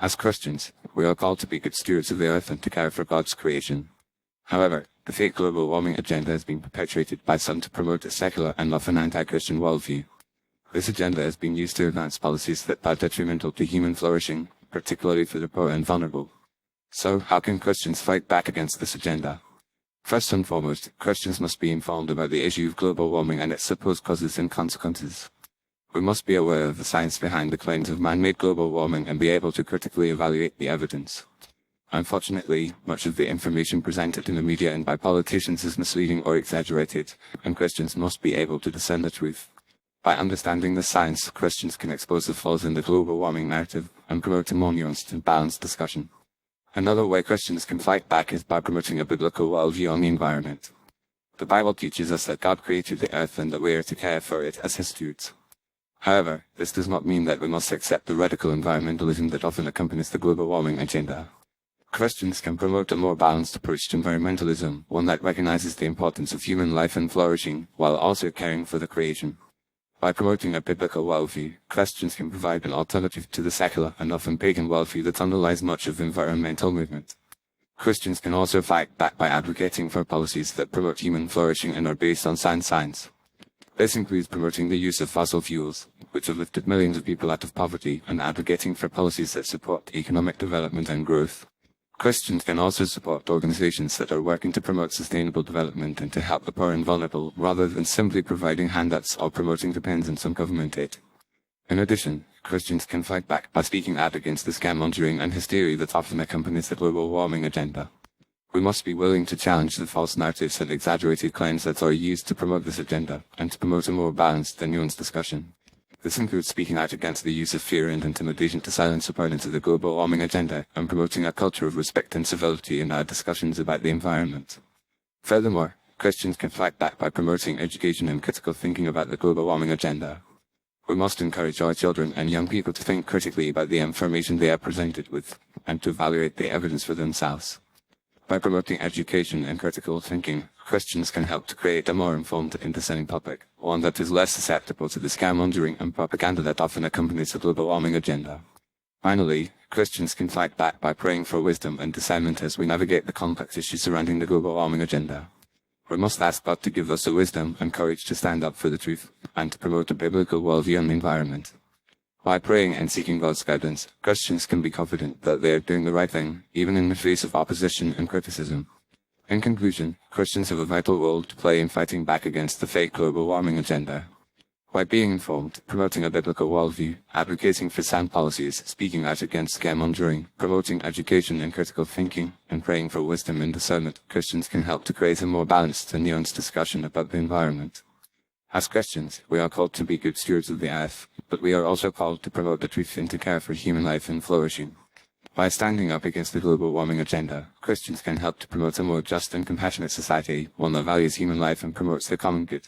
As Christians, we are called to be good stewards of the earth and to care for God's creation. However, the fake global warming agenda has been perpetuated by some to promote a secular and often anti-Christian worldview. This agenda has been used to advance policies that are detrimental to human flourishing, particularly for the poor and vulnerable. So, how can Christians fight back against this agenda? First and foremost, Christians must be informed about the issue of global warming and its supposed causes and consequences. We must be aware of the science behind the claims of man-made global warming and be able to critically evaluate the evidence. Unfortunately, much of the information presented in the media and by politicians is misleading or exaggerated, and Christians must be able to discern the truth. By understanding the science, Christians can expose the flaws in the global warming narrative and promote a more nuanced and balanced discussion. Another way Christians can fight back is by promoting a biblical worldview on the environment. The Bible teaches us that God created the earth and that we are to care for it as His stewards. However, this does not mean that we must accept the radical environmentalism that often accompanies the global warming agenda. Christians can promote a more balanced approach to environmentalism, one that recognizes the importance of human life and flourishing, while also caring for the creation. By promoting a biblical worldview, Christians can provide an alternative to the secular and often pagan worldview that underlies much of the environmental movement. Christians can also fight back by advocating for policies that promote human flourishing and are based on sound science. This includes promoting the use of fossil fuels, which have lifted millions of people out of poverty, and advocating for policies that support economic development and growth. Christians can also support organizations that are working to promote sustainable development and to help the poor and vulnerable, rather than simply providing handouts or promoting dependence on government aid. In addition, Christians can fight back by speaking out against the scaremongering and hysteria that often accompanies the global warming agenda. We must be willing to challenge the false narratives and exaggerated claims that are used to promote this agenda, and to promote a more balanced and nuanced discussion. This includes speaking out against the use of fear and intimidation to silence opponents of the global warming agenda, and promoting a culture of respect and civility in our discussions about the environment. Furthermore, Christians can fight back by promoting education and critical thinking about the global warming agenda. We must encourage our children and young people to think critically about the information they are presented with, and to evaluate the evidence for themselves. By promoting education and critical thinking, Christians can help to create a more informed and discerning public, one that is less susceptible to the scaremongering and propaganda that often accompanies the global warming agenda. Finally, Christians can fight back by praying for wisdom and discernment as we navigate the complex issues surrounding the global warming agenda. We must ask God to give us the wisdom and courage to stand up for the truth, and to promote a biblical worldview on the environment. By praying and seeking God's guidance, Christians can be confident that they are doing the right thing, even in the face of opposition and criticism. In conclusion, Christians have a vital role to play in fighting back against the fake global warming agenda. By being informed, promoting a biblical worldview, advocating for sound policies, speaking out against scaremongering, promoting education and critical thinking, and praying for wisdom and discernment, Christians can help to create a more balanced and nuanced discussion about the environment. As Christians, we are called to be good stewards of the earth, but we are also called to promote the truth and to care for human life and flourishing. By standing up against the global warming agenda, Christians can help to promote a more just and compassionate society, one that values human life and promotes the common good.